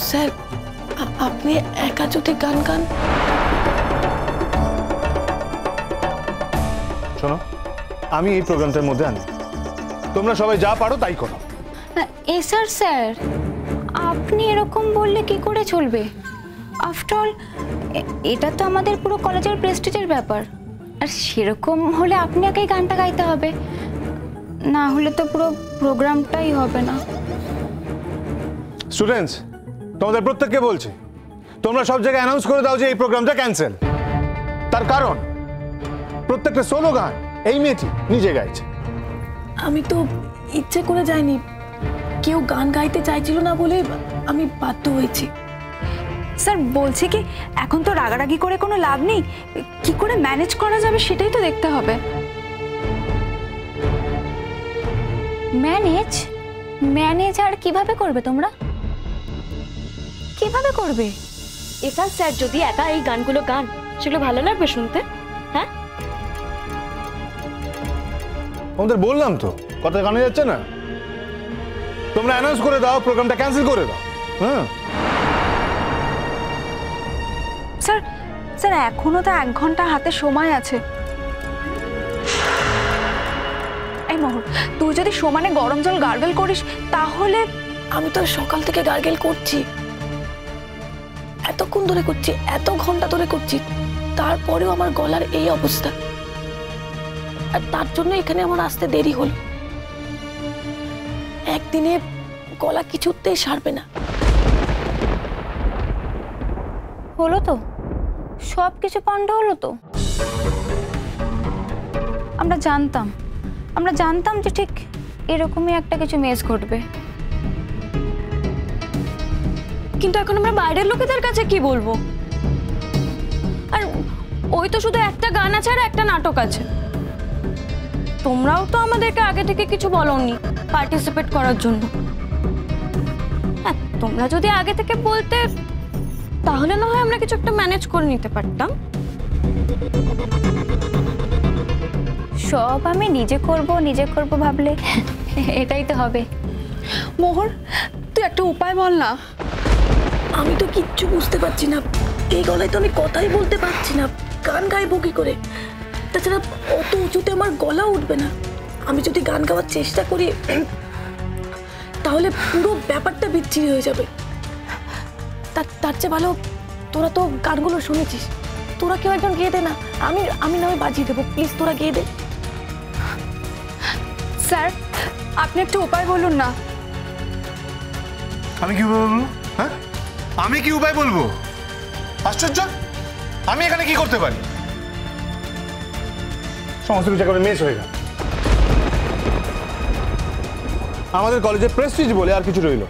Sir আপনি একা যদি গান গান। শোনো, আমি এই প্রোগ্রামটার মধ্যে আনি, তোমরা সবাই যা পারো তাই করো। স্যার স্যার আপনি এরকম বললে কি করে চলবে? আফটার অল এটা তো আমাদের পুরো কলেজের প্রেস্টিজের ব্যাপার, আর সেরকম হলে আপনি একাই গানটা গাইতে হবে, না হলে তো পুরো প্রোগ্রামটাই হবে না। স্টুডেন্টস, তোমাদের প্রত্যেককে বলছি, তোমরা সব জায়গায় অ্যানাউন্স করে দাও যে এই প্রোগ্রামটা ক্যান্সেল। তার কারণ প্রত্যেকটা সোলো গান এই মেয়েটি নিজে গাইছে। আমি তো ইচ্ছে করে যাইনি, কেউ গান গাইতে চাইছিল না বলে আমি বাধ্য হয়েছি। স্যার বলছি কি, এখন তো রাগারাগি করে কোনো লাভ নেই, কি করে ম্যানেজ করা যাবে সেটাই তো দেখতে হবে। ম্যানেজ আর কিভাবে করবে তোমরা? কিভাবে করবে? একা স্যার যদি একা এই গানগুলো গান, সেগুলো ভালো লাগবে শুনতে? হ্যাঁ, তোমাদের বললাম তো, কথা কানে যাচ্ছে না। তোমরা অ্যানাউন্স করে দাও, প্রোগ্রামটা ক্যান্সেল করে দাও। হ্যাঁ স্যার স্যার এখনো তো 1 ঘন্টা হাতে সময় আছে। এই মোহর, তুই যদি সমানে গরম জল গার্গল করিস তাহলে। আমি তো সকাল থেকে গার্গেল করছি, এতক্ষণ ধরে করছি, এত ঘন্টা ধরে করছি, তারপরেও আমার গলার এই অবস্থা, আর তার জন্য এখানে আমার আসতে দেরি হলো। একদিনে গলা কিছুতেই সারবে না। হলো তো, সব কিছু পণ্ড হলো তো। আমরা জানতাম যে ঠিক এরকমই একটা কিছু মেস ঘটবে। কিন্তু এখন আমরা বাইরের লোকেদের কাছে কি বলবো? আর ওই তো শুধু একটা গান আছে আর একটা নাটক আছে। তোমরাও তো আমাদেরকে আগে থেকে কিছু বলোনি পার্টিসিপেট করার জন্য। হ্যাঁ, তোমরা যদি আগে থেকে বলতে তাহলে না হয় আমরা কিছু একটা ম্যানেজ করে নিতে পারতাম। সব আমি নিজে করব ভাবলে এটাই তো হবে। মোহর, তুই একটা উপায় বল না। আমি তো কিচ্ছু বুঝতে পারছি না, এই গলায় তো আমি কথাই বলতে পারছি না, গান গাইবো কি করে? তাছাড়া অত উঁচুতে আমার গলা উঠবে না। আমি যদি গান গাওয়ার চেষ্টা করি তাহলে পুরো ব্যাপারটা বিচ্ছিরি হয়ে যাবে। তার চেয়ে ভালো, তোরা তো গানগুলো শুনেছিস, তোরা কেউ একজন গেয়ে দে না। আমি না হয় বাজিয়ে দেবো, প্লিজ তোরা গেয়ে দে। স্যার আপনি একটা উপায় বলুন না। আমি কি উপায় বলবো? হ্যাঁ, আমি কি উপায় বলবো? আশ্চর্য, আমি এখানে কি করতে পারি? সমস্ত কিছু একেবারে মেস হয়ে গেল। আমাদের কলেজে প্রেস্টিজ বলে আর কিছু রইল